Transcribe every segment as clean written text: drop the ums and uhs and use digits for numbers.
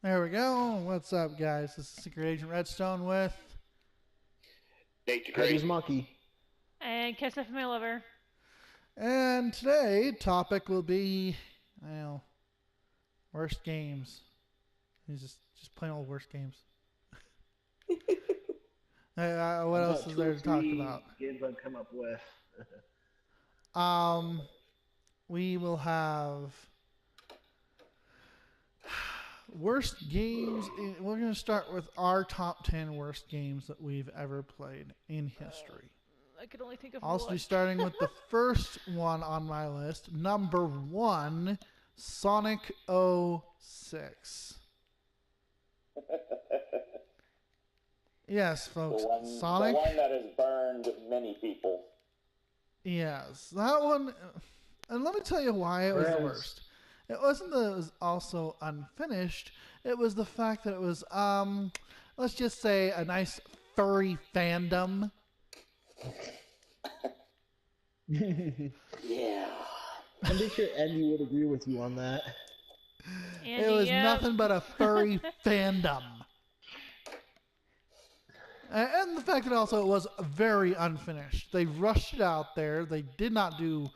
There we go. What's up, guys? This is Secret Agent Redstone with Natedagrate. Monkey. And kesfmalover. and today topic will be, worst games. He's just plain old worst games. What else is there to talk about? Games I've come up with. We will have worst games. We're going to start with our top 10 worst games that we've ever played in history. I could only think of I'll one. be starting with the first one on my list. Number 1, Sonic 06. Yes, folks. Sonic. The one that has burned many people. Yes, that one. And let me tell you why it was the worst. It wasn't that it was also unfinished. It was the fact that it was, let's just say, a nice furry fandom. Yeah. I'm pretty sure Andy would agree with you on that. Andy, It was yep. nothing but a furry fandom. And the fact that also it was very unfinished. They rushed it out there. They did not do...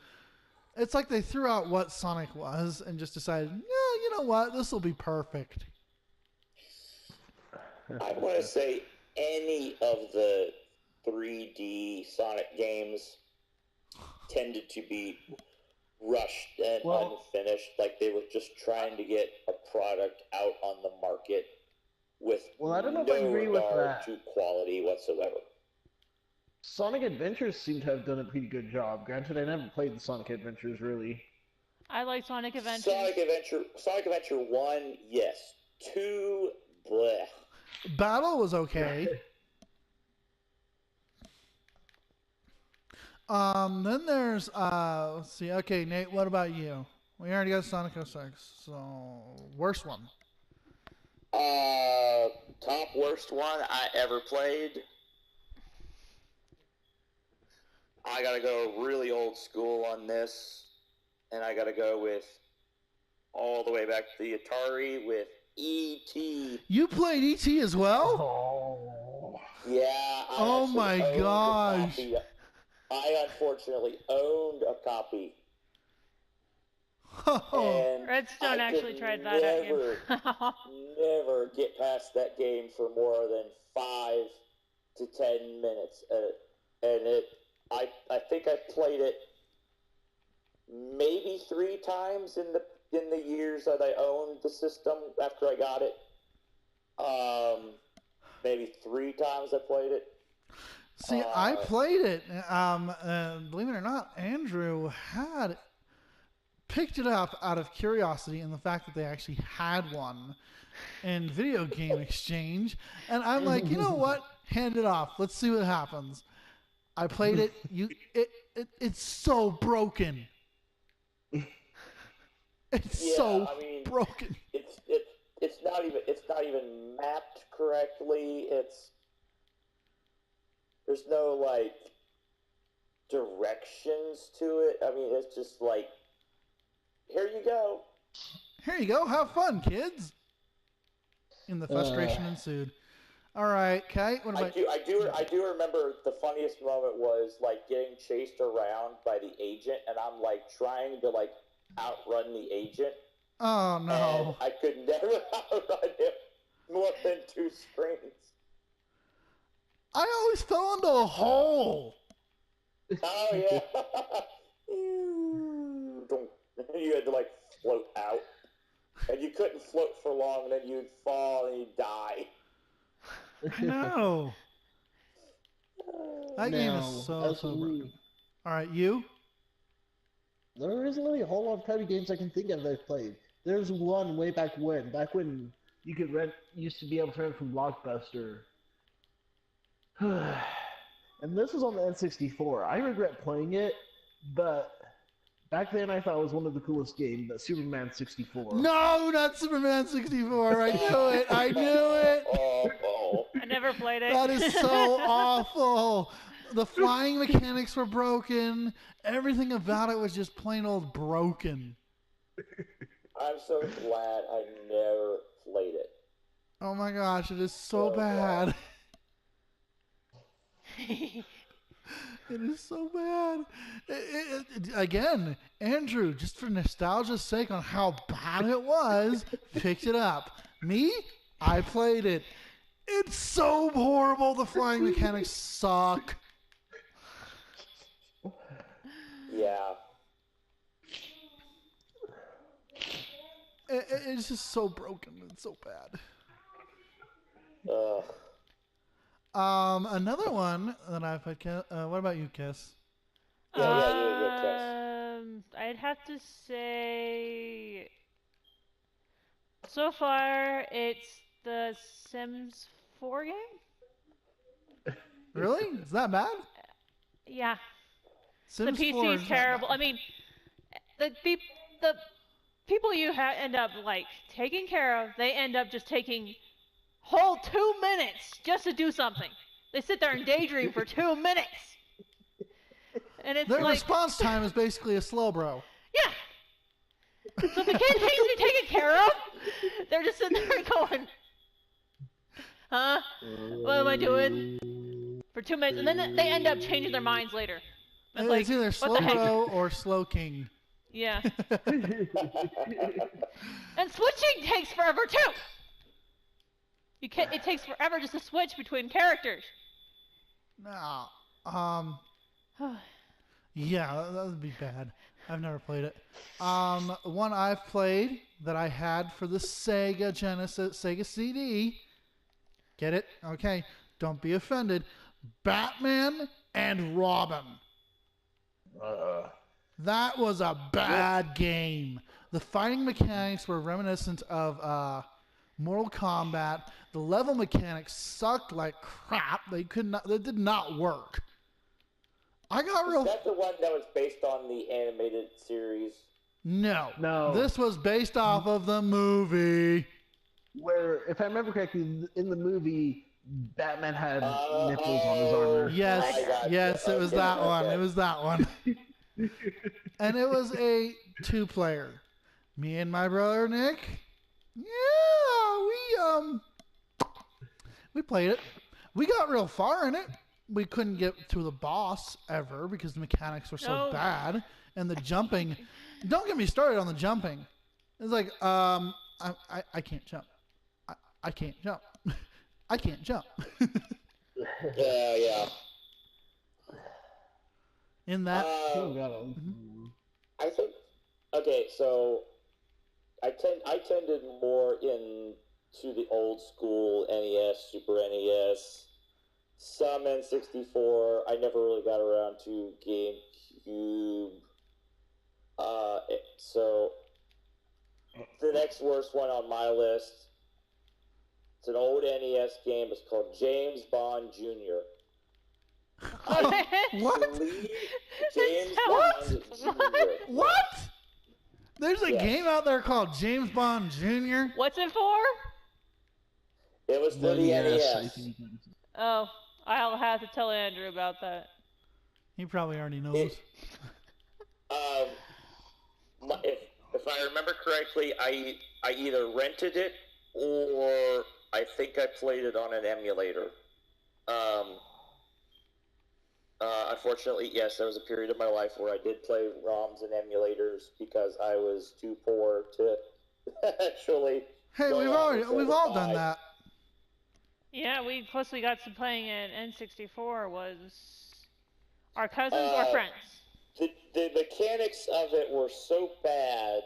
It's like they threw out what Sonic was and just decided, yeah, you know what? This will be perfect. I want to say any of the 3D Sonic games tended to be rushed and unfinished. Like they were just trying to get a product out on the market with I don't know if no I agree with regard that. to quality whatsoever. Sonic Adventures seem to have done a pretty good job. Granted, I never played the Sonic Adventures, really. I like Sonic Adventure. Sonic Adventure 1, yes. 2, bleh. Battle was okay. Then there's, let's see. Okay, Nate, what about you? We already got Sonic 06, so worst one. Top worst one I ever played. I gotta go really old school on this, and I gotta go with all the way back to the Atari with E.T. You played E.T. as well? Oh. Yeah. Oh my gosh. I unfortunately owned a copy. Oh. And Redstone I actually could tried that at you. never get past that game for more than 5 to 10 minutes. I think I played it maybe 3 times in the years that I owned the system after I got it. Maybe 3 times I played it. See, I played it. Believe it or not, Andrew had picked it up out of curiosity and the fact that they actually had one in Video Game Exchange. And I'm like, you know what? Hand it off. Let's see what happens. I played it. It's so broken. It's broken. It's not even mapped correctly. There's no directions to it. I mean, it's just like, here you go. Here you go. Have fun, kids. And the frustration ensued. All right, Kate. What about I do remember the funniest moment was getting chased around by the agent, and I'm trying to outrun the agent. Oh no! And I could never outrun him more than 2 screens. I always fell into a hole. Oh yeah. You had to float out, and you couldn't float for long, and then you'd fall and you'd die. I know. That game is so broken. All right, you? There isn't really a whole lot of type of games I can think of that I've played. There's one way back when you could used to be able to rent from Blockbuster. And this was on the N64. I regret playing it, but back then I thought it was one of the coolest games, the Superman 64. No, not Superman 64. I knew it. I knew it. I never played it. That is so awful. The flying mechanics were broken. Everything about it was just plain old broken. I'm so glad I never played it. Oh my gosh, it is so bad. It is so bad. Again, Andrew, just for nostalgia's sake on how bad it was, picked it up. Me, I played it. It's so horrible. The flying mechanics suck. Yeah. It's just so broken. It's so bad. Another one that I've had. What about you, Kiss? Yeah, I'd have to say, so far it's the Sims 4 game. Really? Is that bad? Yeah. Sims the 4 PC is is that terrible. bad. I mean, the people you end up like taking care of, they end up just taking whole 2 minutes just to do something. They sit there and daydream for 2 minutes. And it's Their like, response time is basically a slow bro. Yeah. So if the kid needs to be taken care of, they're just sitting there going, huh? What am I doing? For 2 minutes. And then they end up changing their minds later. It's like, either what slow the heck? bro or slow king. Yeah. And switching takes forever too. It takes forever just to switch between characters. No. Yeah, that would be bad. I've never played it. One I've played that I had for the Sega Genesis, Sega CD. Get it? Okay. Don't be offended. Batman and Robin. That was a bad game. The fighting mechanics were reminiscent of Mortal Kombat. The level mechanics sucked like crap. They did not work. I got real. Is that the one that was based on the animated series? No. This was based off of the movie. Where, if I remember correctly, in the movie, Batman had nipples on his armor. Yes, it was that one. It was that one. And it was a 2-player. Me and my brother Nick. Yeah, we played it. We got real far in it. We couldn't get to the boss ever because the mechanics were so bad, and the jumping. Don't get me started on the jumping. It's like I can't jump. I can't jump. I can't jump. Yeah. In that. I think. Okay, so I tended more into the old school NES, Super NES, some N64. I never really got around to GameCube. So the next worst one on my list. It's an old NES game. It's called James Bond Jr. What? James Bond Jr. What? There's a game out there called James Bond Jr. What's it for? It was for the NES. Oh, I'll have to tell Andrew about that. He probably already knows. If I remember correctly, I either rented it or I think I played it on an emulator. Unfortunately, yes, there was a period of my life where I did play ROMs and emulators because I was too poor to actually. Hey, we've all done that. Yeah, plus we got to playing at N64 was our cousins or friends. The mechanics of it were so bad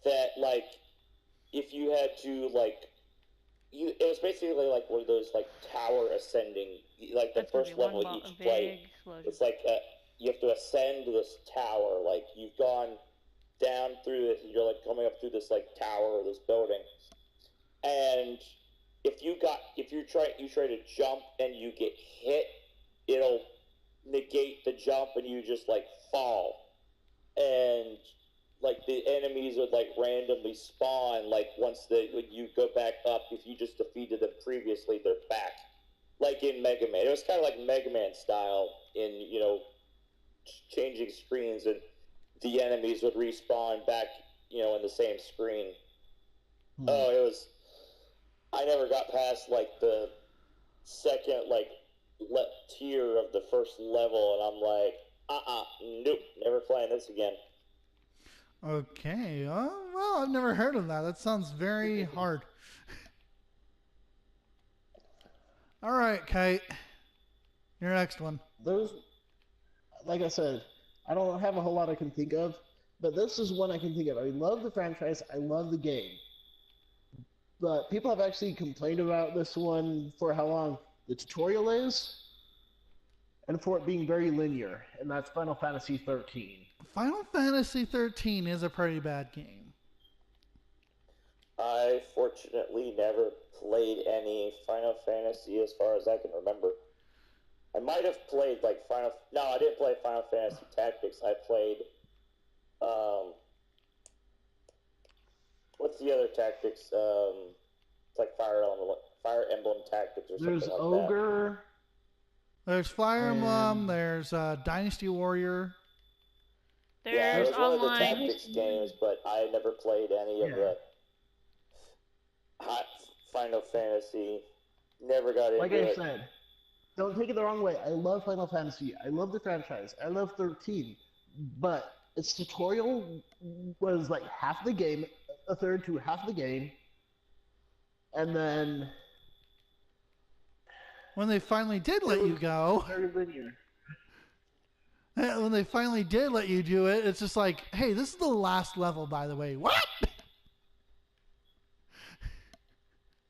that, like, if you had to, like, it was basically like one of those, like, tower ascending, like the first level of each play. It's like you have to ascend this tower, like you've gone down through it, and you're like coming up through this like tower or this building, and if you try to jump and you get hit, it'll negate the jump and you just like fall, and like the enemies would like randomly spawn like when you go back up. If you just defeated them previously, they're back, like in Mega Man. It was kind of like Mega Man style in changing screens, and the enemies would respawn back in the same screen. Oh, it was I never got past like the second tier of the first level, and I'm like, nope, never playing this again. Okay. Well, I've never heard of that. That sounds very hard. All right, Kite. Your next one. Those, like I said, I don't have a whole lot I can think of, but this is one I can think of. I love the franchise. I love the game. But people have actually complained about this one for how long the tutorial is, and for it being very linear, and that's Final Fantasy 13. Final Fantasy 13 is a pretty bad game. I fortunately never played any Final Fantasy as far as I can remember. I might have played No, I didn't play Final Fantasy Tactics. I played, what's the other Tactics? It's like Fire Emblem Tactics or There's something like Ogre. There's Fire Emblem. There's Dynasty Warrior. There's one of the online. Tactics games, but I never played any of the hot Final Fantasy. Never got into it. Like I said, don't take it the wrong way. I love Final Fantasy. I love the franchise. I love 13. But its tutorial was like half the game, a third to half the game. And then When they finally did let you go, very linear. when they finally did let you do it, it's just like, hey, this is the last level, by the way. What?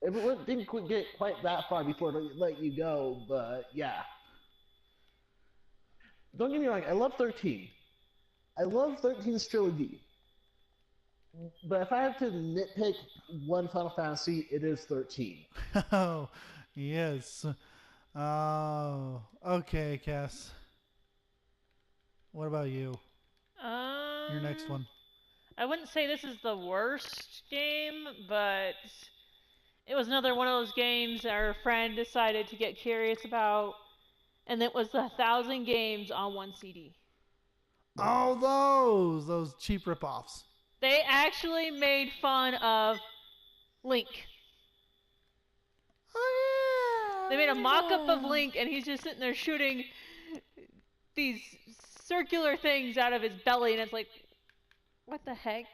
It didn't get quite that far before they let you go, but yeah. Don't get me wrong, I love 13. I love 13's trilogy. But if I have to nitpick one Final Fantasy, it is 13. Oh, yes. Oh, okay, Cass. What about you? Your next one. I wouldn't say this is the worst game, but it was another one of those games our friend decided to get curious about, and it was 1,000 games on one CD. Oh, those cheap ripoffs. They actually made fun of Link. Oh, yeah. They made a mock-up of Link, and he's just sitting there shooting these circular things out of his belly, and it's like, what the heck?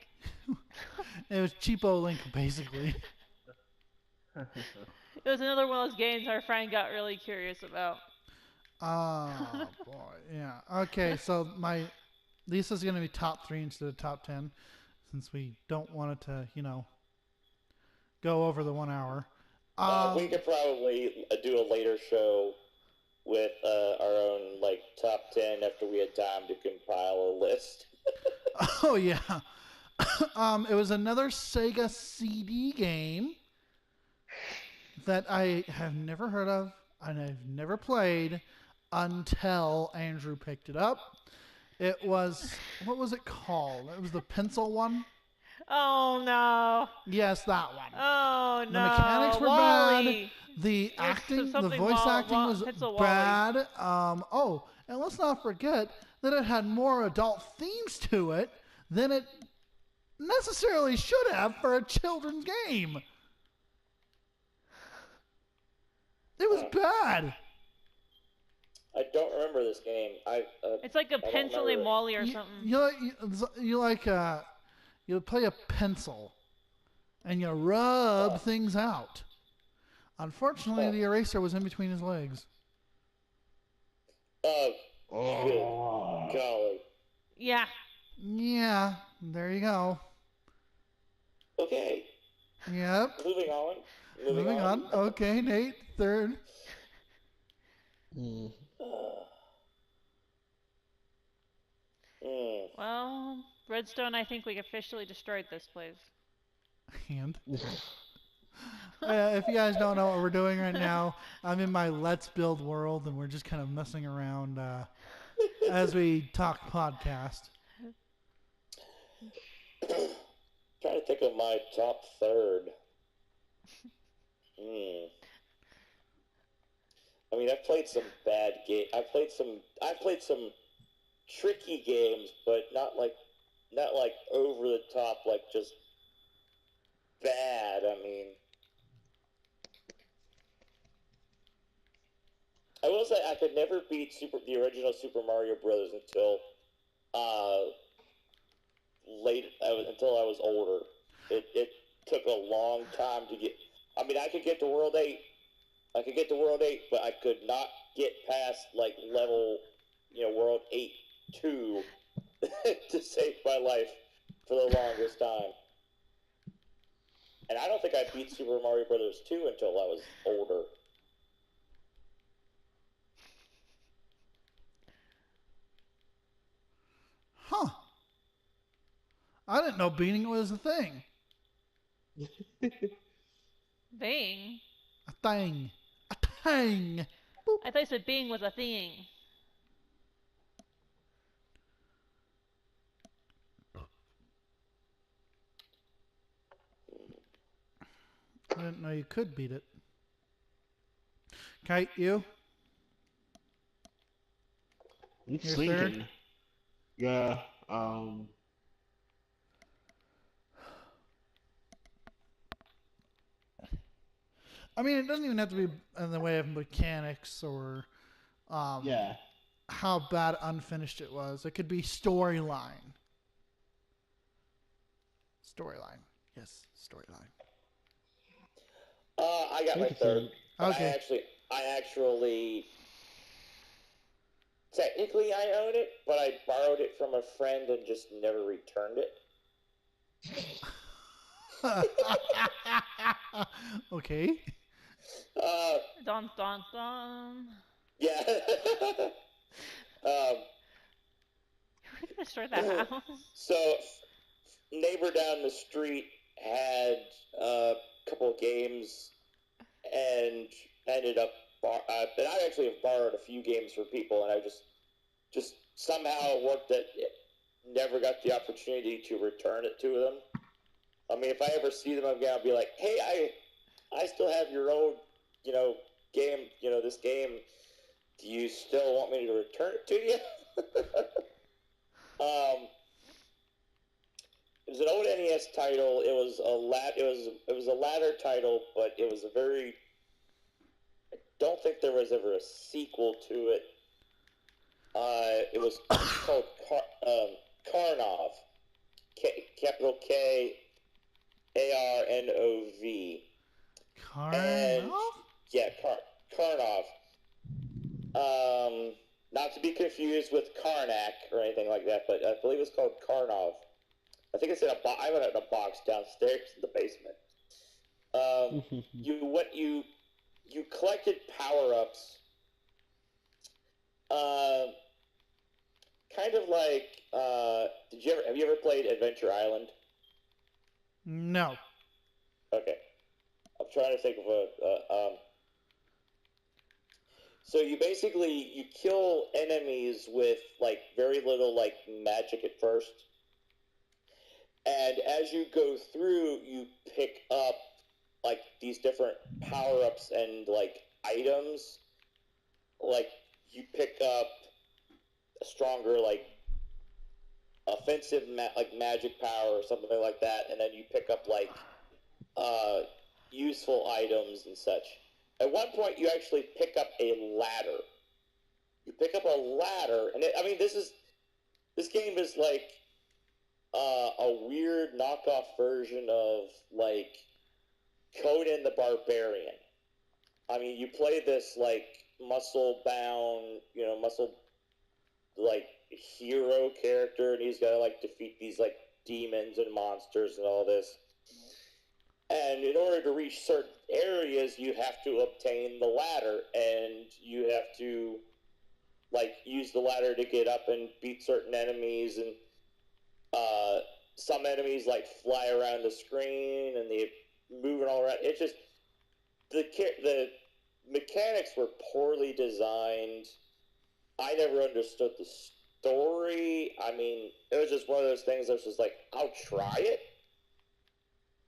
It was cheapo Link, basically. It was another one of those games our friend got really curious about. Oh, boy. Yeah. Okay, so Lisa's going to be top 3 instead of top 10, since we don't want it to, go over the 1 hour. We could probably do a later show with our own top 10 after we had time to compile a list. Oh yeah. It was another Sega CD game that I have never heard of and I've never played until Andrew picked it up. It was, what was it called? It was the pencil one. Oh no. Yes, that one. Oh no. The mechanics were Wally. bad. The acting, the something voice acting was Pencil bad. And let's not forget that it had more adult themes to it than it necessarily should have for a children's game. It was bad. I don't remember this game. It's like a pencil-y Wally or something. You play a pencil and you rub things out. Unfortunately, the eraser was in between his legs. Good golly. Yeah. Yeah, there you go. Okay. Yep. Moving on. Moving on. Okay, Nate, third. Well, Redstone, I think we officially destroyed this place. And if you guys don't know what we're doing right now, I'm in my Let's Build world, and we're just kind of messing around as we talk podcast. Trying to think of my top third. I mean, I've played some bad games. I've played some tricky games, but not like over the top, like just bad. I mean, I could never beat the original Super Mario Brothers until until I was older. It took a long time to get. I mean, I could get to World 8. I could get to World 8, but I could not get past like level, World 8-2 to save my life for the longest time. And I don't think I beat Super Mario Brothers 2 until I was older. Huh. I didn't know beating was a thing. Bing. A thing. A thing. Boop. I thought you said Bing was a thing. I didn't know you could beat it. Kite, you? It's Your thinking. third? Yeah. I mean, it doesn't even have to be in the way of mechanics or Yeah. how bad unfinished it was. It could be storyline. Storyline. Yes, storyline. I got my third. Okay. I actually, technically I own it, but I borrowed it from a friend and just never returned it. Okay. Dun dun dun. Yeah. We're gonna destroy that house. So, neighbor down the street had a couple of games and ended up. And I actually have borrowed a few games from people, and I just somehow it worked that it never got the opportunity to return it to them. I mean, if I ever see them again, I'll be like, "Hey, I still have your old, game. This game. Do you still want me to return it to you?" It was an old NES title. It was a ladder title, but it was a very. I don't think there was ever a sequel to it. It was called Karnov. Capital Karnov. Karnov? Yeah, Karnov. Not to be confused with Karnak or anything like that, but I believe it's called Karnov. I think it's in I have it in a box downstairs in the basement. You collected power-ups. Kind of like have you ever played Adventure Island? No. Okay. I'm trying to think of so you kill enemies with like very little like magic at first. And as you go through, you pick up like these different power-ups and like items. Like you pick up a stronger like offensive magic power or something like that, and then you pick up like useful items and such. At one point, you actually pick up a ladder. You pick up a ladder, and this game is like a weird knockoff version of like Conan the Barbarian. I mean, you play this like muscle-bound, like hero character, and he's got to like defeat these like demons and monsters and all this. And in order to reach certain areas, you have to obtain the ladder, and you have to like use the ladder to get up and beat certain enemies. And some enemies like fly around the screen and they moving all around. It's just the mechanics were poorly designed. I never understood the story. I mean, it was just one of those things that was just like, I'll try it,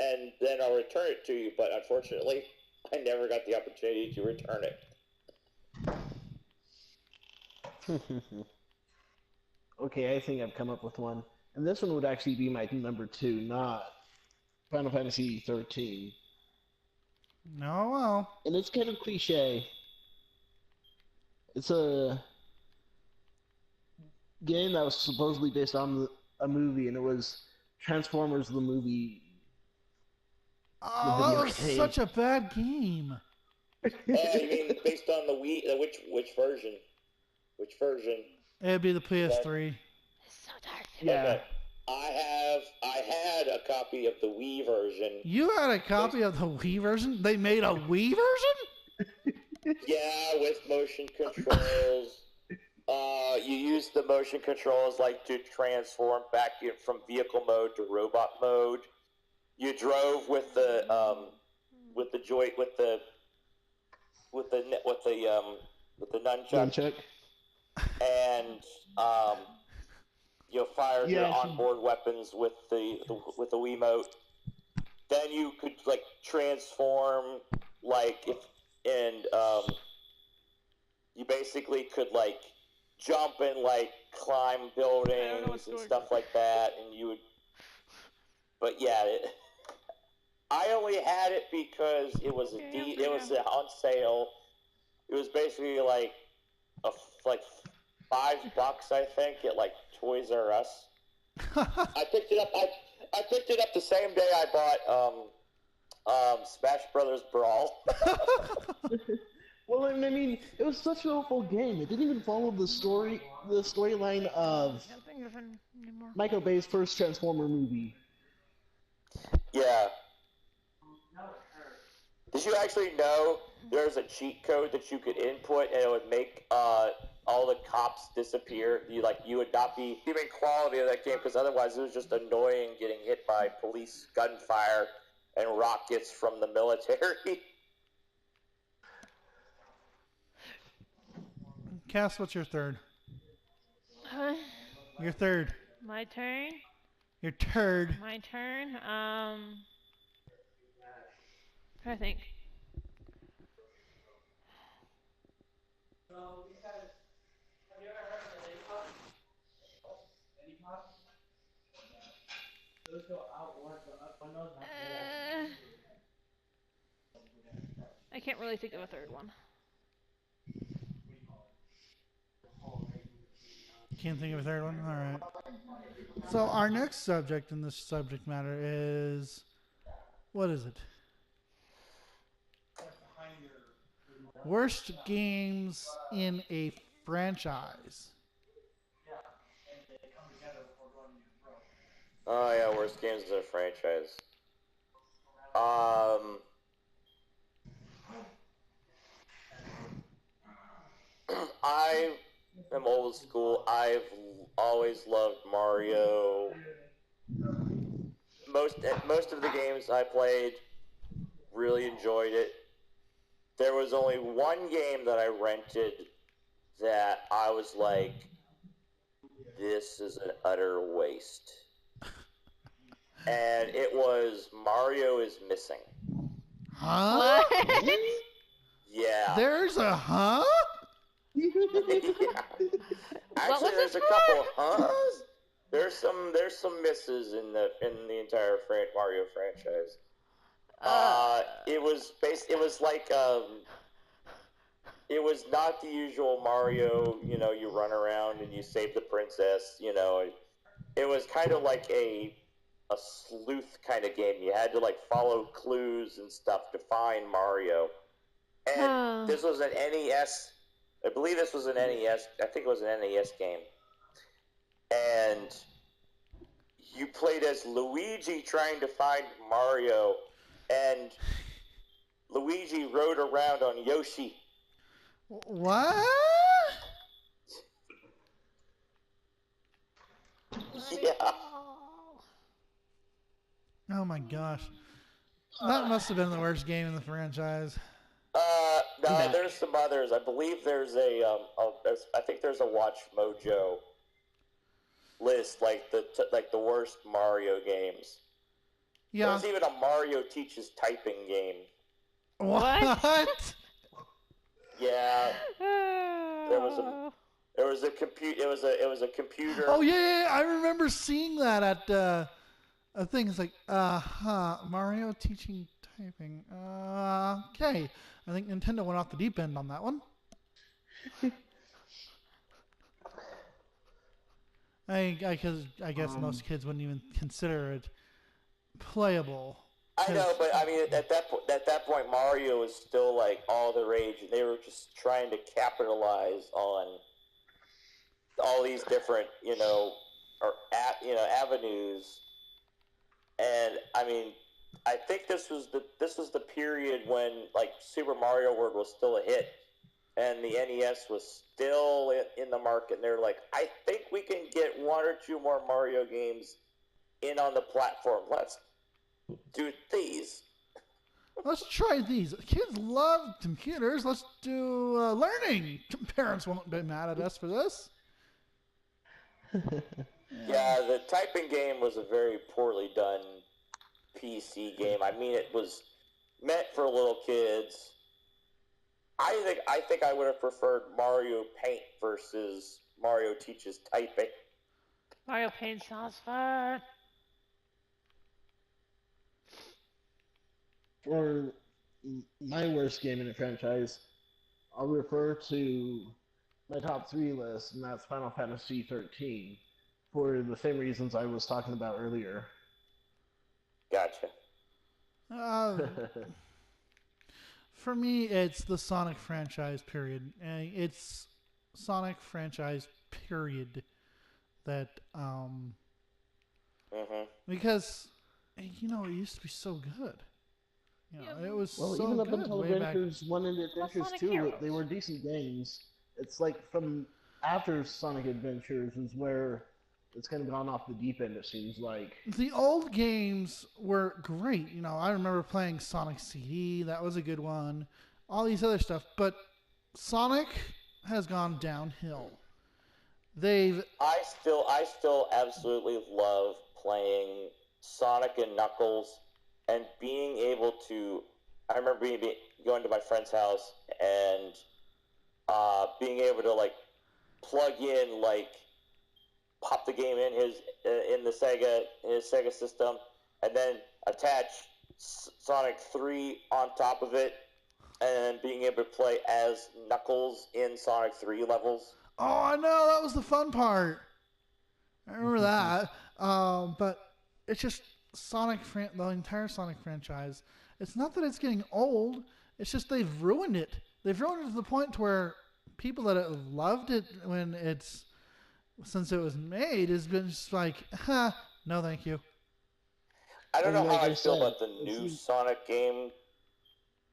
and then I'll return it to you. But unfortunately, I never got the opportunity to return it. Okay, I think I've come up with one. And this one would actually be my number 2, not Final Fantasy 13. No, well. And it's kind of cliche. It's a game that was supposedly based on a movie, and it was Transformers the movie, the Oh, that video was game. such a bad game. Oh, you mean based on the Wii? Which version? Which version? It'd be the PS3. It's so dark. Yeah. Okay. I had a copy of the Wii version. You had a copy of the Wii version? They made a Wii version? Yeah, with motion controls. You use the motion controls like to transform back from vehicle mode to robot mode. You drove with the nunchuck. Nunchuck. And you fire your onboard weapons with the Wiimote. Then you could like transform, like you basically could like jump and like climb buildings and stuff like that, and you would. But yeah, I only had it because it was it was on sale. It was basically like $5, I think, at like Toys R Us. I picked it up. I picked it up the same day I bought Smash Brothers Brawl. Well, I mean, it was such an awful game. It didn't even follow the storyline of Michael Bay's first Transformer movie. Yeah. Did you actually know there's a cheat code that you could input and it would make all the cops disappear? You would not be even quality of that game, because otherwise it was just annoying getting hit by police gunfire and rockets from the military. Cass, what's your third? Your third. My turn? Your turd. My turn? I think. I can't really think of a third one. Can't think of a third one? Alright. So our next subject in this subject matter is... What is it? Worst games in a franchise. Oh yeah, worst games in a franchise. I am old school. I've always loved Mario. Most of the games I played, really enjoyed it. There was only one game that I rented that I was like, this is an utter waste. And it was Mario is Missing. Huh? What? Yeah. There's a huh? Yeah. Actually, there's a couple huhs. There's some misses in the entire Mario franchise. It was not the usual Mario. You run around and you save the princess. It was kind of like a sleuth kind of game. You had to like follow clues and stuff to find Mario. And this was an NES. I believe this was an NES. I think it was an NES game. And you played as Luigi trying to find Mario, and Luigi rode around on Yoshi. What? Yeah. Oh my gosh. That must have been the worst game in the franchise. No, there's some others. I believe there's I think there's a Watch Mojo list, like the worst Mario games. Yeah. There's even a Mario teaches typing game. What? Yeah. There was a computer. Oh yeah, I remember seeing that at a thing. It's like, Mario teaching typing. Okay. I think Nintendo went off the deep end on that one. I guess most kids wouldn't even consider it playable. I know, but I mean, at that point, Mario was still like all the rage, and they were just trying to capitalize on all these different, avenues. And I mean, I think this was the period when like Super Mario World was still a hit, and the NES was still in the market. And they're like, I think we can get one or two more Mario games in on the platform. Let's do these. Let's try these. Kids love computers. Let's do learning. Parents won't be mad at us for this. Yeah, the typing game was a very poorly done PC game. I mean, it was meant for little kids. I think I would have preferred Mario Paint versus Mario Teaches Typing. Mario Paint sounds fun. For my worst game in the franchise, I'll refer to my top 3 list, and that's Final Fantasy 13, for the same reasons I was talking about earlier. Gotcha. For me, it's the Sonic franchise, period. It's Sonic franchise, period. That, because, it used to be so good. It was so even up good until way Adventures back. 1 and Adventures 2, they were decent games. It's like from after Sonic Adventures is where it's kind of gone off the deep end, it seems like. The old games were great. I remember playing Sonic CD. That was a good one. All these other stuff. But Sonic has gone downhill. I still absolutely love playing Sonic and Knuckles and being able to. I remember going to my friend's house and being able to like plug in, like pop the game in his Sega system, and then attach Sonic 3 on top of it, and being able to play as Knuckles in Sonic 3 levels. Oh, I know, that was the fun part. I remember that. But it's just the entire Sonic franchise. It's not that it's getting old. It's just they've ruined it. They've ruined it to the point where people that have loved it since it was made has been just like, no, thank you. I don't know how I feel about the new Sonic game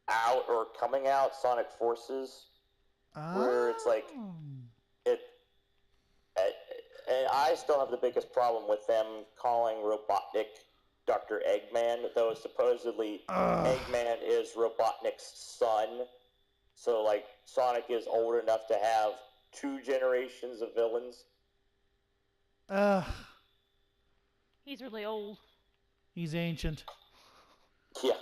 out or coming out, Sonic Forces, where it's like and I still have the biggest problem with them calling Robotnik Dr. Eggman, though supposedly Eggman is Robotnik's son. So, like, Sonic is old enough to have 2 generations of villains. He's really old. He's ancient. Yeah.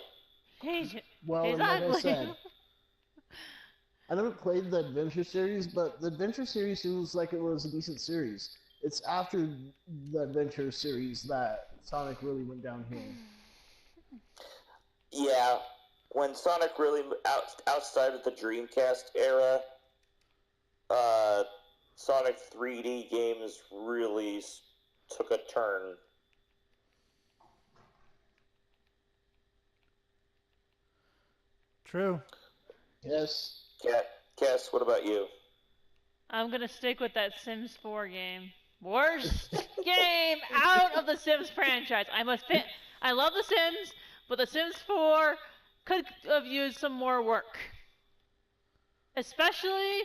Ancient. Well, He's like ugly. I said, I never played the Adventure series, but the Adventure series seems like it was a decent series. It's after the Adventure series that Sonic really went downhill. Yeah. When Sonic really outside of the Dreamcast era, Sonic 3D games really took a turn. True. Yes. Cass, what about you? I'm gonna stick with that Sims 4 game. Worst game out of the Sims franchise. I love the Sims, but the Sims 4 could have used some more work, especially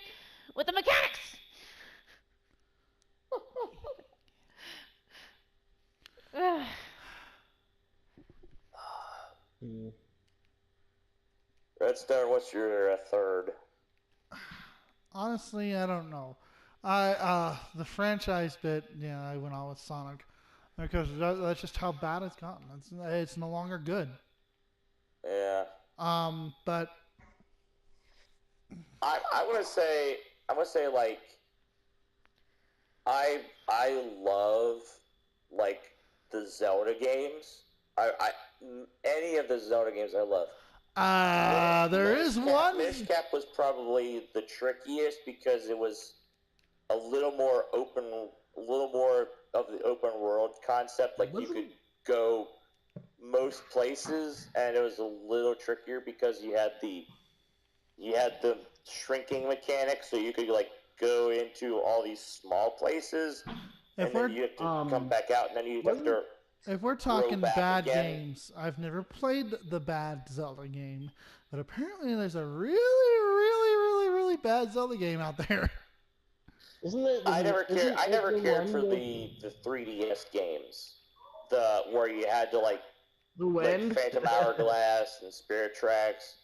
with the mechanics. Redstone, what's your third? Honestly, I don't know. The franchise bit, I went on with Sonic because that's just how bad it's gotten. It's no longer good. Yeah. But I'm gonna say like I love like the Zelda games. Any of the Zelda games I love. There is one. Mishcap was probably the trickiest because it was a little more open, a little more of the open world concept. Like you could go most places, and it was a little trickier because you had the shrinking mechanic, so you could like go into all these small places, and then you have to come back out, and then you have to. If we're talking bad games, I've never played the bad Zelda game, but apparently there's a really, really, really, really bad Zelda game out there. Isn't it? I never cared for the 3DS games, where you had to like Phantom Hourglass and Spirit Tracks,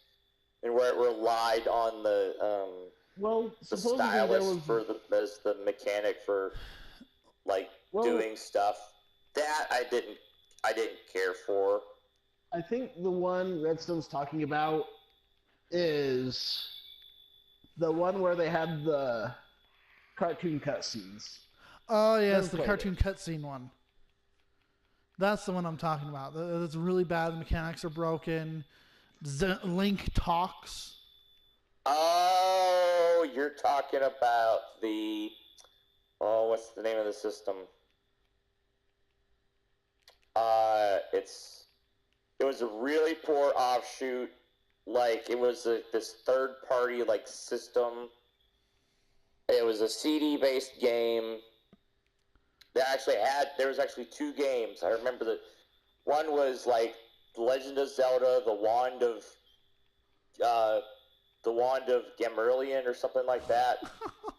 and where it relied on the stylus as the mechanic for like doing stuff. That I didn't care for. I think the one Redstone's talking about is the one where they had the cartoon cutscenes. Oh yes, the cartoon cutscene one. That's the one I'm talking about. It's really bad. The mechanics are broken. Link talks. Oh, you're talking about the what's the name of the system? It was a really poor offshoot. Like it was this third party like system. It was a CD based game. There was actually two games. I remember that one was like The Legend of Zelda, the Wand of Gamorrean or something like that.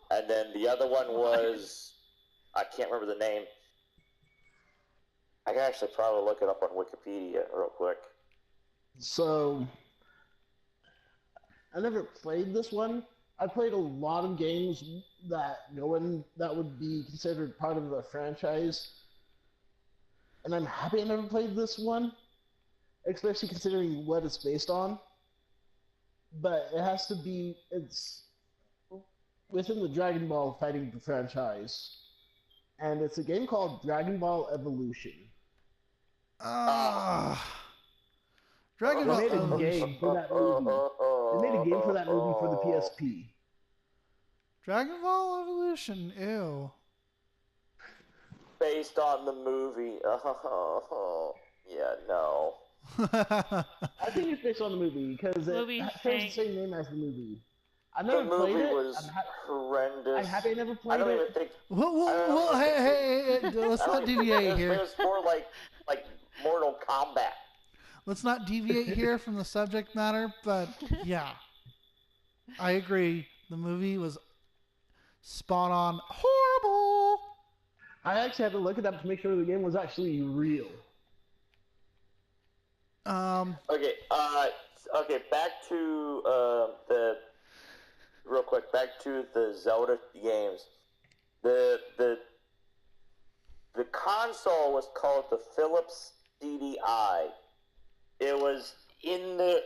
And then the other one was, I can't remember the name. I can actually probably look it up on Wikipedia real quick. So, I never played this one. I played a lot of games that would be considered part of the franchise. And I'm happy I never played this one, especially considering what it's based on. But it's within the Dragon Ball fighting franchise. And it's a game called Dragon Ball Evolution. Dragon Ball Evolution. They made a game for that movie for the PSP. Dragon Ball Evolution, ew. Based on the movie. Yeah, no. I think it's based on the movie because it has the same name as the movie. I've never played it. The movie was horrendous. I'm happy I never played it. I don't even think. Well, hey, let's not deviate here. It was more like Mortal Kombat. Let's not deviate here from the subject matter, but yeah, I agree. The movie was spot on. Horrible. I actually had to look it up to make sure the game was actually real. Okay. Back to back to the Zelda games. The console was called the Philips CDI. It was in the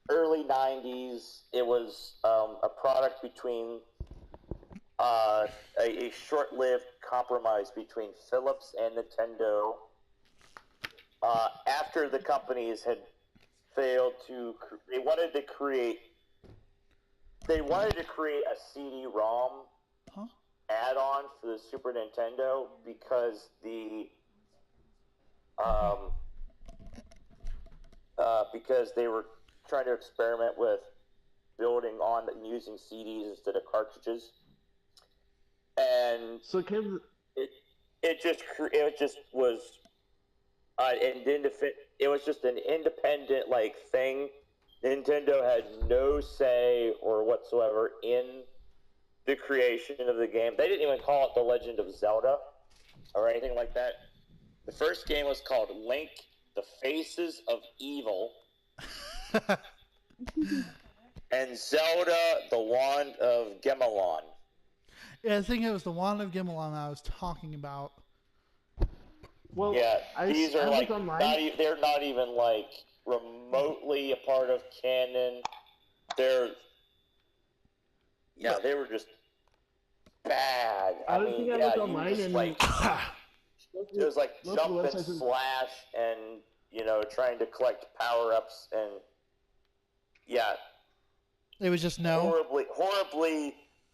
early 90s. It was a product between a short-lived compromise between Philips and Nintendo. After the companies had failed to, they wanted to create a CD-ROM add-on for the Super Nintendo because they were trying to experiment with building on and using CDs instead of cartridges, and so it was just an independent like thing. Nintendo had no say or whatsoever in the creation of the game. They didn't even call it The Legend of Zelda or anything like that. The first game was called Link: The Faces of Evil. And Zelda: The Wand of Gamelon. Yeah, I think it was the Wand of Gamelon I was talking about. Well, yeah, these are like they're not even like remotely a part of canon. They were just bad. I think I looked online and like it was like jump and slash and trying to collect power ups and yeah. It was just no.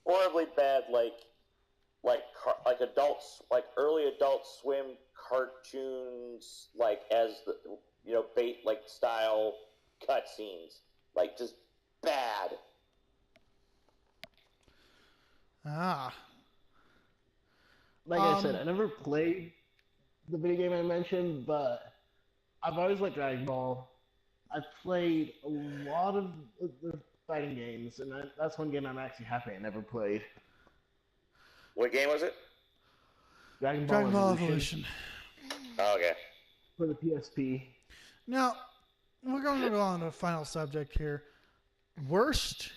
Horribly bad. Like early Adult Swim cartoons, like as the bait style cutscenes, like just bad. Ah. Like I said, I never played the video game I mentioned, but I've always liked Dragon Ball. I've played a lot of the fighting games, and that's one game I'm actually happy I never played. What game was it? Dragon Ball Evolution. Oh, okay. For the PSP. Now, we're going to go on to a final subject here. Worst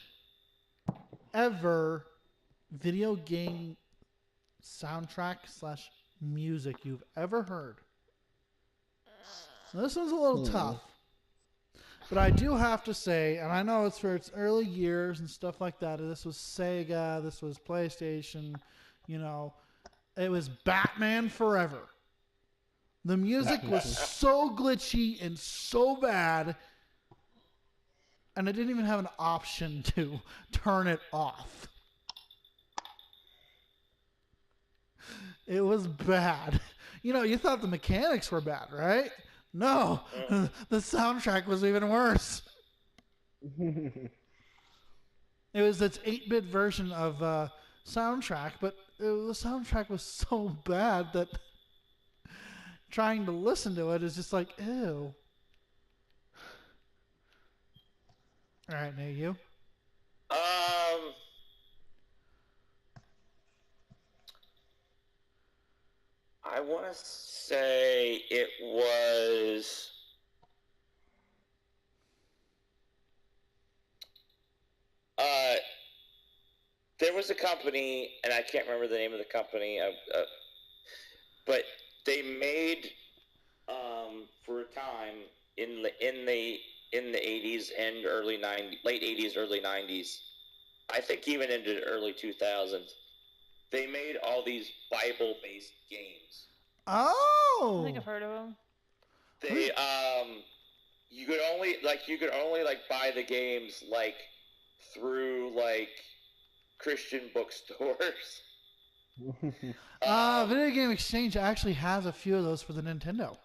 ever video game soundtrack / music you've ever heard. Now, this one's a little tough. But I do have to say, and I know it's for its early years and stuff like that. This was Sega, this was PlayStation, it was Batman Forever. The music was so glitchy and so bad, and I didn't even have an option to turn it off. It was bad. You thought the mechanics were bad, right? No, the soundtrack was even worse. It was its 8-bit version of soundtrack, but the soundtrack was so bad that trying to listen to it is just like, ew. All right, Nate, you? I want to say it was... there was a company, and I can't remember the name of the company, but they made, for a time, in the 80s and late 80s, early 90s, I think even into the early 2000s, they made all these Bible-based games. Oh! I think I've heard of them. They, you could only buy the games, through, Christian bookstores. Video Game Exchange actually has a few of those for the Nintendo.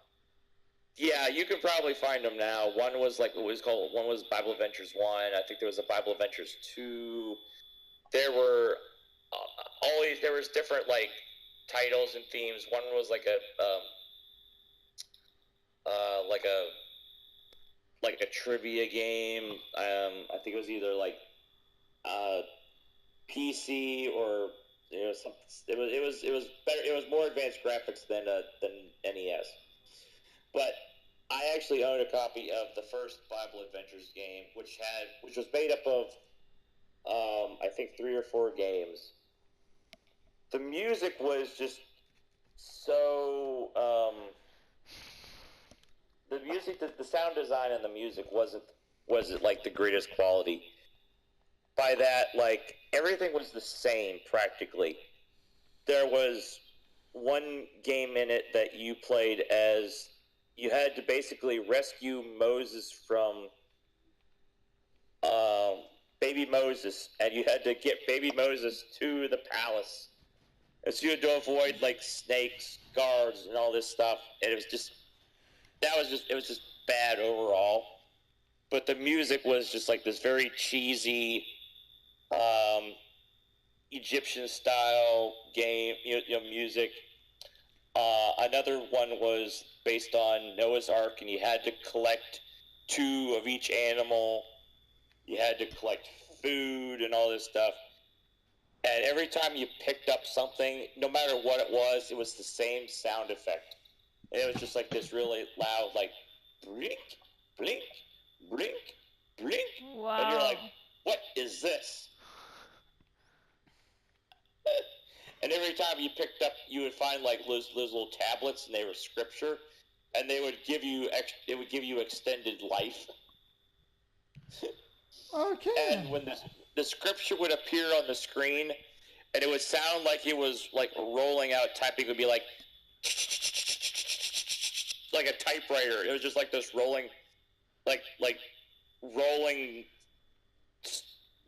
Yeah, you can probably find them now. One was one was Bible Adventures 1. I think there was a Bible Adventures 2. There were there was different titles and themes. One was like a trivia game. I think it was either PC or something. It was better. It was more advanced graphics than NES. But I actually own a copy of the first Bible Adventures game, which was made up of I think 3 or 4 games. The music was just so the sound design and the music wasn't the greatest quality. By that, everything was the same practically. There was one game in it that you played as you had to basically rescue Moses from baby Moses, and you had to get baby Moses to the palace. And so you had to avoid snakes, guards, and all this stuff. And it was just bad overall. But the music was just this very cheesy Egyptian style game, music. Another one was based on Noah's Ark, and you had to collect 2 of each animal. You had to collect food and all this stuff. And every time you picked up something, no matter what it was the same sound effect. And it was just this really loud, blink, blink, blink, blink. Wow. And you're like, what is this? And every time you picked up, you would find those little tablets, and they were scripture, and they would give you extended life. Okay. And when the scripture would appear on the screen, and it would sound like it was rolling out typing, it would be like a typewriter. It was just this rolling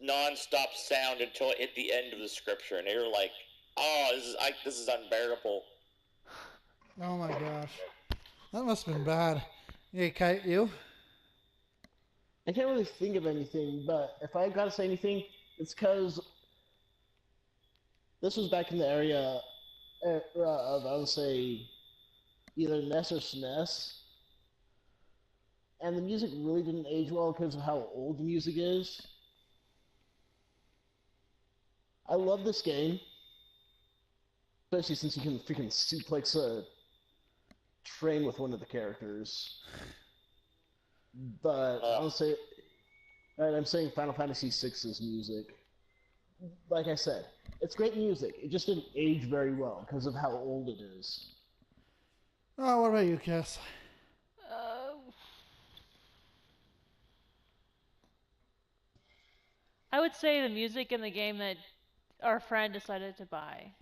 non-stop sound until it hit the end of the scripture, and they were like, "Oh, this is unbearable." Oh my gosh, that must have been bad. Hey, Kite, you? I can't really think of anything, but if I gotta say anything, it's because this was back in the era of, I would say, either NES or SNES, and the music really didn't age well because of how old the music is. I love this game, especially since you can freaking suplex a train with one of the characters. But I'm saying Final Fantasy VI's music. Like I said, it's great music. It just didn't age very well because of how old it is. Oh, what about you, Cass? I would say the music in the game that our friend decided to buy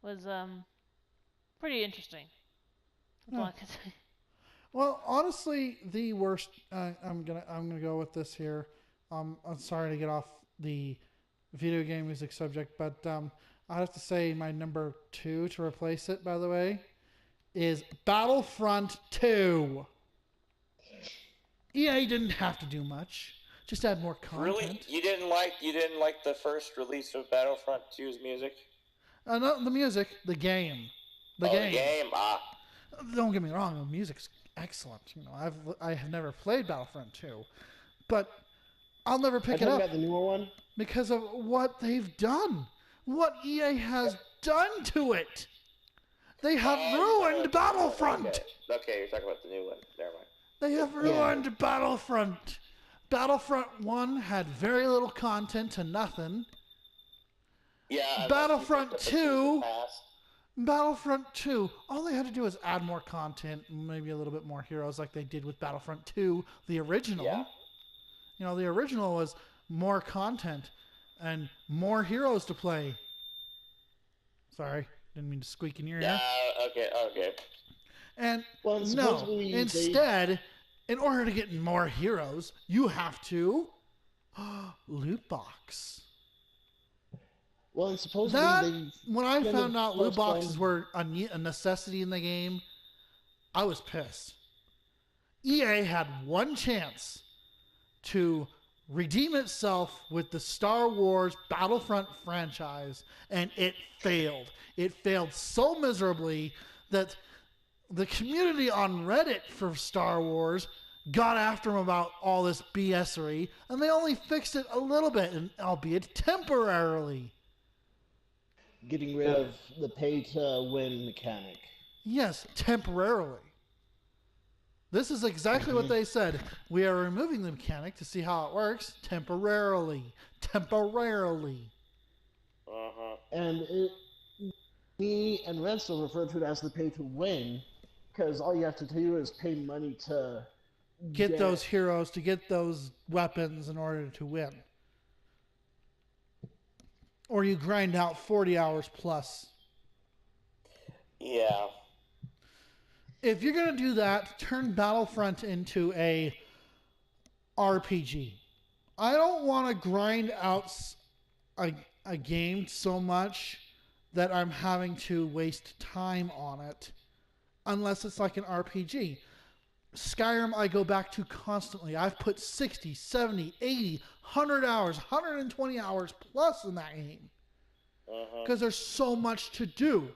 was pretty interesting. That's all I can say. Well, honestly, the worst. I'm gonna go with this here. I'm sorry to get off the video game music subject, but I have to say my number 2 to replace it. By the way, is Battlefront 2. EA didn't have to do much. Just add more content. Really? You didn't like the first release of Battlefront 2's music? Not the music, the game. The game. The game. Don't get me wrong, the music's excellent. You know, I have never played Battlefront 2, but I'll never pick it up. About the newer one? Because of what they've done. What EA has done to it. They have ruined Battlefront. Okay, you're talking about the new one. Never mind. They have ruined Battlefront. Battlefront 1 had very little content to nothing. Yeah. Battlefront 2, all they had to do was add more content, maybe a little bit more heroes like they did with Battlefront 2, the original. Yeah. You know, the original was more content and more heroes to play. Sorry, didn't mean to squeak in your ear. Okay. And instead, in order to get more heroes, you have to loot box. Well, and supposedly when I found out loot boxes were a necessity in the game, I was pissed. EA had one chance to redeem itself with the Star Wars Battlefront franchise, and it failed. It failed so miserably that the community on Reddit for Star Wars got after them about all this BS-ery, and they only fixed it a little bit, and albeit temporarily. Getting rid of the pay-to-win mechanic. Yes, temporarily. This is exactly what they said. We are removing the mechanic to see how it works temporarily. And me and Redstone refer to it as the pay-to-win, because all you have to do is pay money to get those heroes, to get those weapons in order to win. Or you grind out 40 hours plus. Yeah. If you're going to do that, turn Battlefront into a RPG. I don't want to grind out a game so much that I'm having to waste time on it. Unless it's like an RPG. Skyrim I go back to constantly. I've put 60, 70, 80, 100 hours, 120 hours plus in that game. Because there's so much to do.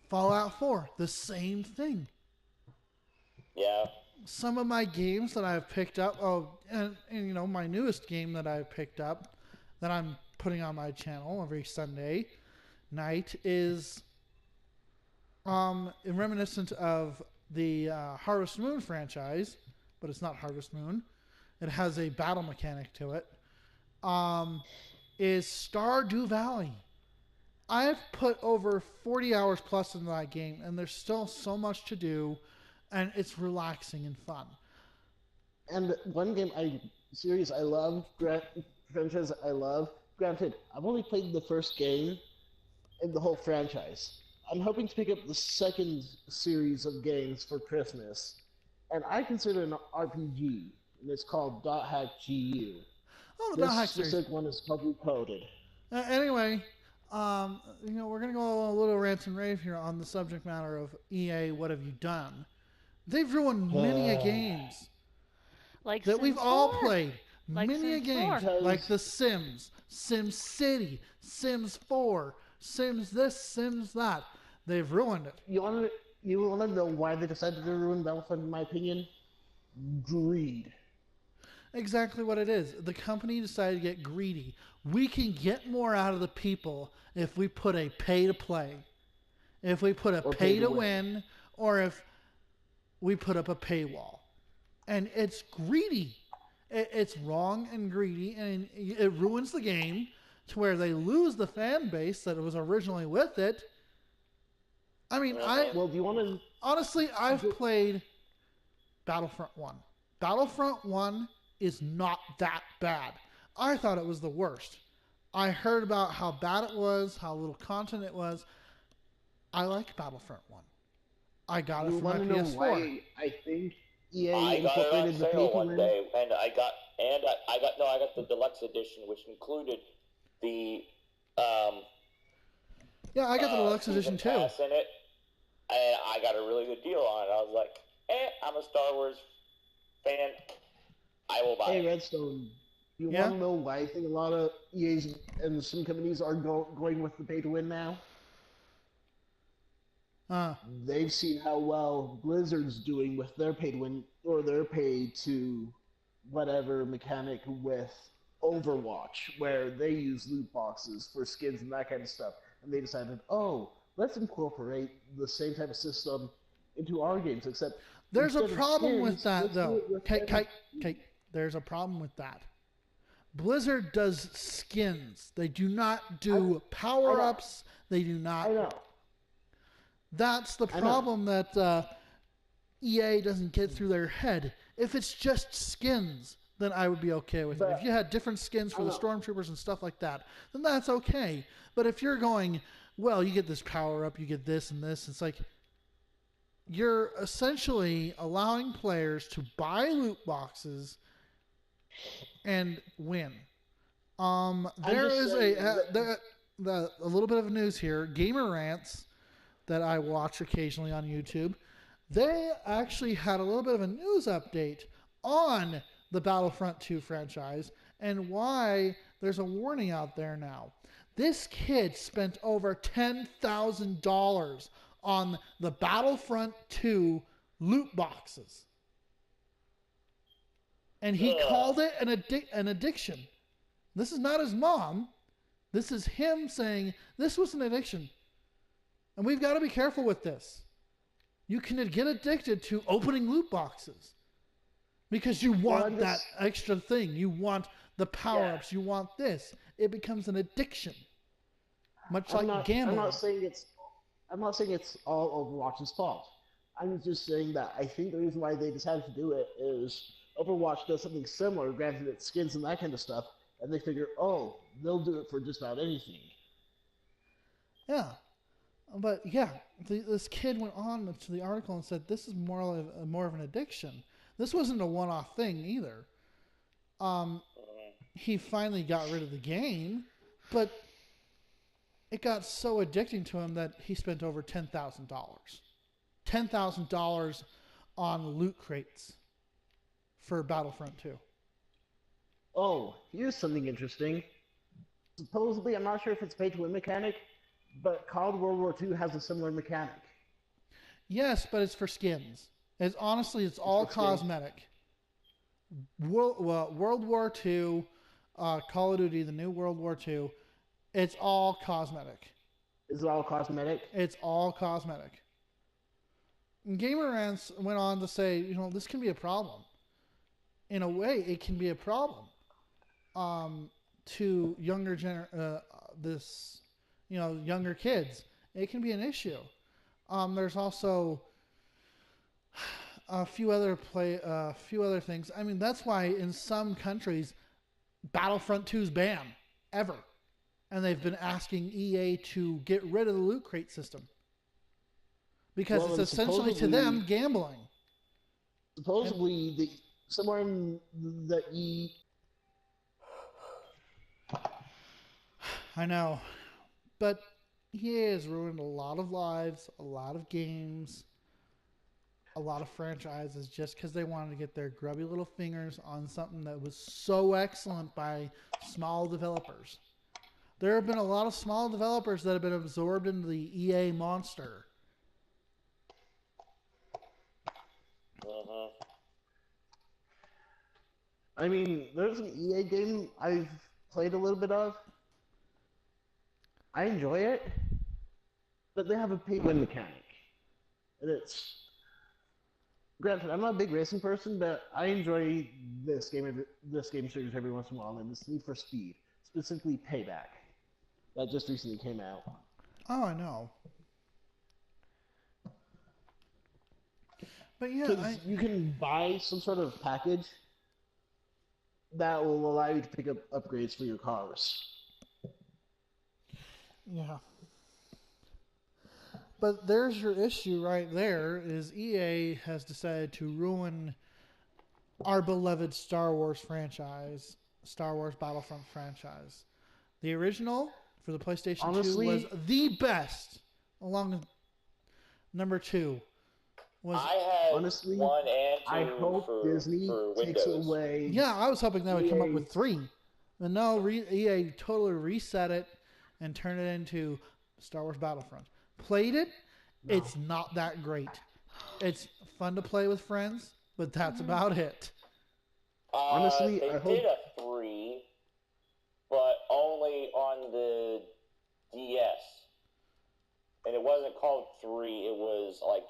Fallout 4, the same thing. Yeah. Some of my games that I've picked up, and you know, my newest game that I've picked up that I'm putting on my channel every Sunday night is reminiscent of the Harvest Moon franchise, but it's not Harvest Moon. It has a battle mechanic to it. Is Stardew Valley. I've put over 40 hours plus into that game, and there's still so much to do, and it's relaxing and fun. And one series I love, franchise I love. Granted, I've only played the first game in the whole franchise. I'm hoping to pick up the second series of games for Christmas, and I consider it an RPG, and it's called .hack GU. Oh, the This .hack series. specific one is publicly coded. Anyway, we're gonna go a little rant and rave here on the subject matter of EA. What have you done? They've ruined many a games Like that Sims we've all 4. played. Like Many a Sims games 4. like The Sims, Sims City, Sims 4, Sims this, Sims that. They've ruined it. You wanna know why they decided to ruin Battlefront? In my opinion, greed. Exactly what it is. The company decided to get greedy. We can get more out of the people if we put a pay to play, if we put a pay to win, or if we put up a paywall. And it's greedy. It's wrong and greedy, and it ruins the game to where they lose the fan base that was originally with it. I mean, Well, do you want to... honestly, I've played Battlefront 1. Battlefront 1 is not that bad. I thought it was the worst. I heard about how bad it was, how little content it was. I like Battlefront 1. I got it for my PS4. Why I think EA I got it on incorporated the pay sale to one win. day, and I got the deluxe edition, which included the Yeah, I got the deluxe season edition too. pass in it, and I got a really good deal on it. I was like, I'm a Star Wars fan. I will buy Hey, it. Redstone, you Yeah? want to know why I think a lot of EA's and some companies are going with the pay to win now? They've seen how well Blizzard's doing with their pay to win, or their pay to whatever mechanic with Overwatch, where they use loot boxes for skins and that kind of stuff. And they decided, let's incorporate the same type of system into our games, except There's a instead of problem with skins, that, let's do though. it with Kate, there's a problem with that. Blizzard does skins. They do not do power-ups. They do not. I know. That's the problem that EA doesn't get through their head. If it's just skins, then I would be okay with it. If you had different skins for the stormtroopers and stuff like that, then that's okay. But if you're going, well, you get this power-up, you get this and this, it's like you're essentially allowing players to buy loot boxes and win. There is a little bit of news here. Gamer Rants that I watch occasionally on YouTube, they actually had a little bit of a news update on the Battlefront 2 franchise and why there's a warning out there now. This kid spent over $10,000 on the Battlefront 2 loot boxes. And he called it an addiction. This is not his mom. This is him saying this was an addiction. And we've got to be careful with this. You can get addicted to opening loot boxes because you want that extra thing. You want the power-ups. You want this. It becomes an addiction, much like gambling. I'm not saying it's all Overwatch's fault. I'm just saying that I think the reason why they decided to do it is Overwatch does something similar, granted it's skins and that kind of stuff, and they figure, they'll do it for just about anything. Yeah. But yeah, this kid went on to the article and said this is more of an addiction. This wasn't a one-off thing either. He finally got rid of the game, but it got so addicting to him that he spent over $10,000. $10,000 on loot crates for Battlefront 2. Oh, here's something interesting. Supposedly, I'm not sure if it's pay-to-win mechanic, but Call of World War II has a similar mechanic. Yes, but it's for skins. It's all cosmetic. World War II, Call of Duty, the new World War II, it's all cosmetic. Is it all cosmetic? It's all cosmetic. And Gamer Rants went on to say, this can be a problem. In a way, it can be a problem to younger younger kids. It can be an issue. There's also a few other things. I mean, that's why in some countries, Battlefront 2 is banned ever, and they've been asking EA to get rid of the loot crate system because it's essentially to them gambling. Supposedly, somewhere in the I know. But EA has ruined a lot of lives, a lot of games, a lot of franchises just because they wanted to get their grubby little fingers on something that was so excellent by small developers. There have been a lot of small developers that have been absorbed into the EA monster. I mean, there's an EA game I've played a little bit of. I enjoy it, but they have a pay-win mechanic. And it's... Granted, I'm not a big racing person, but I enjoy this game series every once in a while, and this Need for Speed, specifically Payback, that just recently came out. Oh, I know. But yeah, Because you can buy some sort of package that will allow you to pick up upgrades for your cars. Yeah. But there's your issue right there, is EA has decided to ruin our beloved Star Wars franchise, Star Wars Battlefront franchise. The original for the PlayStation 2 was the best, along with number 2. I had honestly, 1 and 2 I hope Disney takes away... Yeah, I was hoping they would come up with 3. But no, EA totally reset it and turned it into Star Wars Battlefront. Played it, no. It's not that great. It's fun to play with friends, but that's about it. Honestly, they did a 3, but only on the DS. And it wasn't called 3, it was like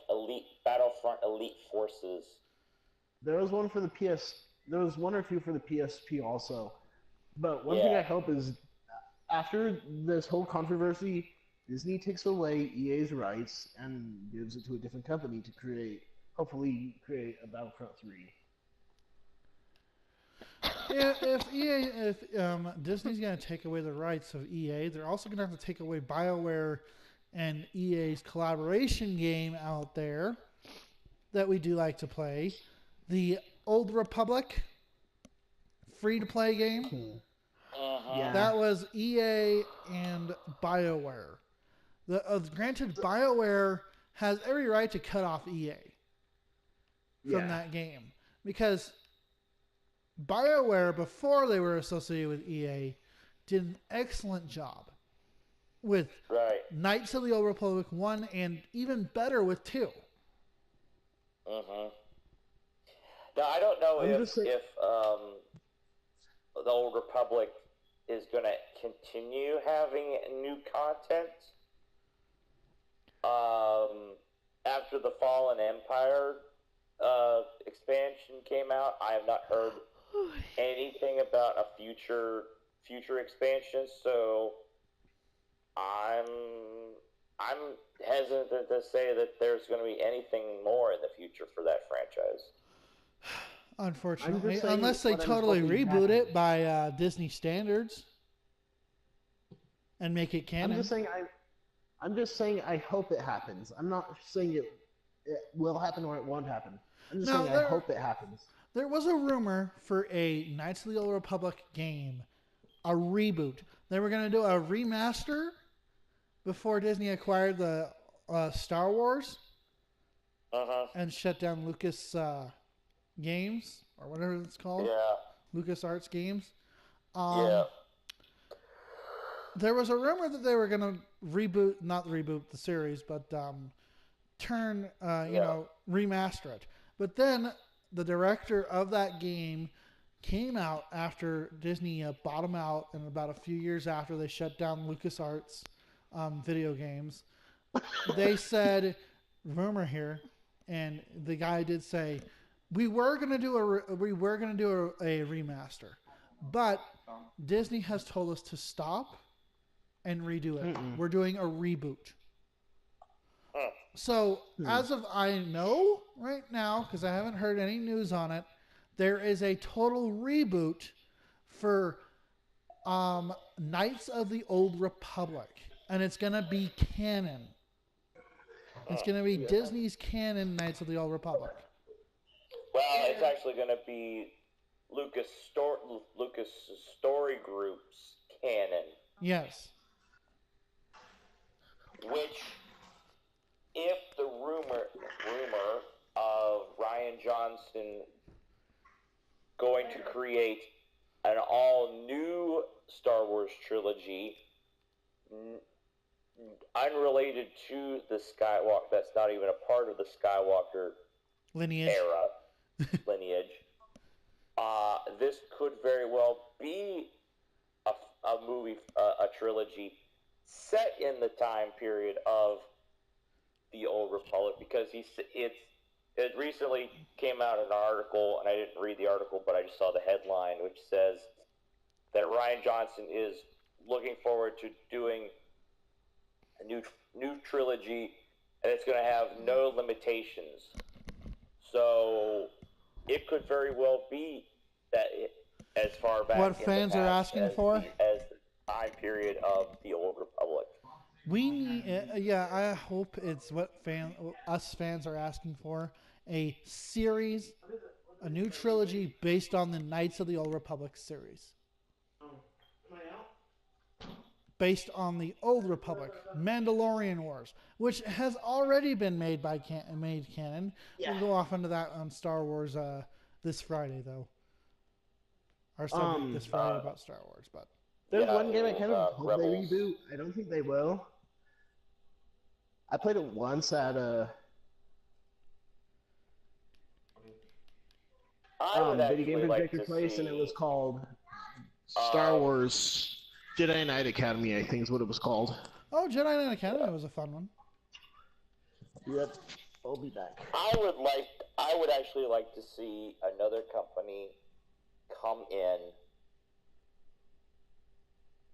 Battlefront Elite Forces. There was one for the there was 1 or 2 for the PSP also. But one thing I hope is, after this whole controversy, Disney takes away EA's rights and gives it to a different company to hopefully create a Battlefront 3. Yeah, if Disney's going to take away the rights of EA, they're also going to have to take away BioWare and EA's collaboration game out there that we do like to play, the Old Republic free-to-play game. Yeah. That was EA and BioWare. Granted, BioWare has every right to cut off EA from that game, because BioWare, before they were associated with EA, did an excellent job with Knights of the Old Republic 1, and even better with 2. Now, I don't know if the Old Republic is going to continue having new content after the Fallen Empire expansion came out. I have not heard anything about a future expansion, so I'm hesitant to say that there's going to be anything more in the future for that franchise. Unfortunately, unless they totally reboot it by Disney standards and make it canon. I'm just saying I hope it happens. I'm not saying it will happen or it won't happen. I'm just saying I hope it happens. There was a rumor for a Knights of the Old Republic game, a reboot. They were going to do a remaster before Disney acquired the Star Wars and shut down Lucas Games, or whatever it's called. Yeah. LucasArts Games. There was a rumor that they were going to not reboot the series, but remaster it. But then the director of that game came out after Disney bought them out, and about a few years after they shut down LucasArts video games. They said, rumor here, and the guy did say, we were going to do a remaster, but Disney has told us to stop and redo it. We're doing a reboot. So, as of I know right now, because I haven't heard any news on it, there is a total reboot for Knights of the Old Republic, and it's going to be canon. It's going to be Disney's canon Knights of the Old Republic. Well, it's actually going to be Lucas Story Group's canon. Yes. Johnson going to create an all-new Star Wars trilogy unrelated to the Skywalker, that's not even a part of the Skywalker lineage. This could very well be a movie, a trilogy set in the time period of the Old Republic, because it recently came out an article, and I didn't read the article, but I just saw the headline, which says that Rian Johnson is looking forward to doing a new trilogy, and it's going to have no limitations. So it could very well be that as far back what fans are asking for as the time period of the Old Republic. We need, I hope it's what us fans are asking for. A series, a new trilogy based on the Knights of the Old Republic series. Based on the Old Republic, Mandalorian Wars, which has already been made canon. Yeah. We'll go off into that on Star Wars this Friday, though. Our subject this Friday about Star Wars, but there's one game I kind of hope they reboot. I don't think they will. I played it once at Video Game Projector Place, and it was called Star Wars Jedi Knight Academy, I think is what it was called. Oh, Jedi Knight Academy was a fun one. Yep, I'll be back. I would actually like to see another company come in,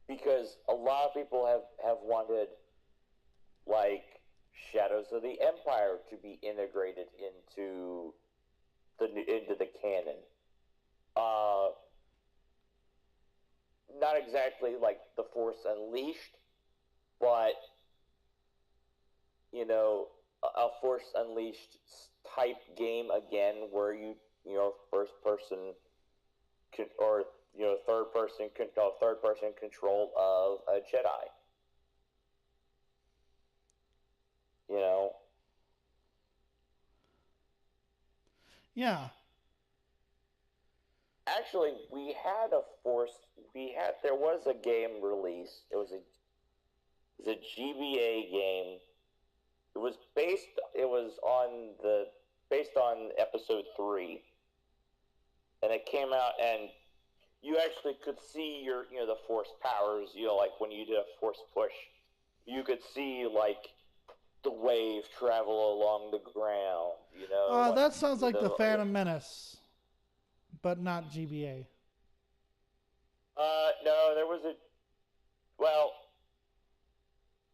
because a lot of people have wanted, like, Shadows of the Empire to be integrated into the canon. Not exactly like the Force Unleashed, but a Force Unleashed type game again, where first person or third person control of a Jedi. Yeah. Actually, there was a game released. It was a GBA game. It was based on episode 3. And it came out, and you actually could see the Force powers, like when you did a Force push, you could see, like, the wave travel along the ground, that sounds like the Phantom Menace, but not GBA. No, there was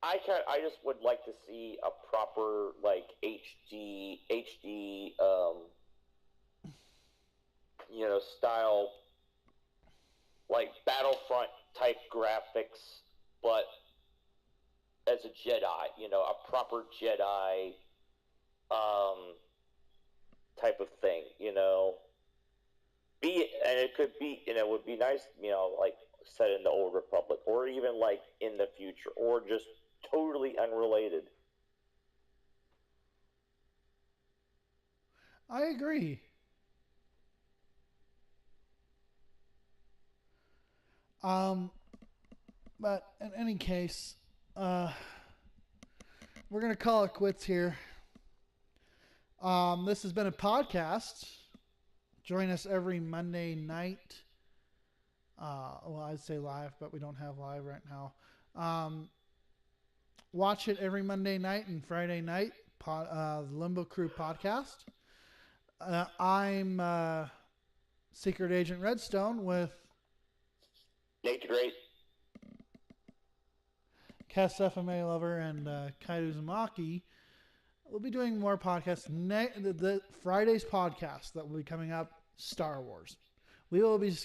I just would like to see a proper, like, HD, style, like, Battlefront type graphics, but as a Jedi, a proper Jedi type of thing, and it could be, it would be nice, like, set in the Old Republic, or even, like, in the future, or just totally unrelated. I agree. But in any case, we're going to call it quits here. This has been a podcast. Join us every Monday night. Well, I'd say live, but we don't have live right now. Watch it every Monday night and Friday night. The Limbo Crew podcast. I'm Secret Agent Redstone with natedagrate, kesfmalover, and Kaido Uzumaki. We'll be doing more podcasts. The Friday's podcast that will be coming up, Star Wars. We will be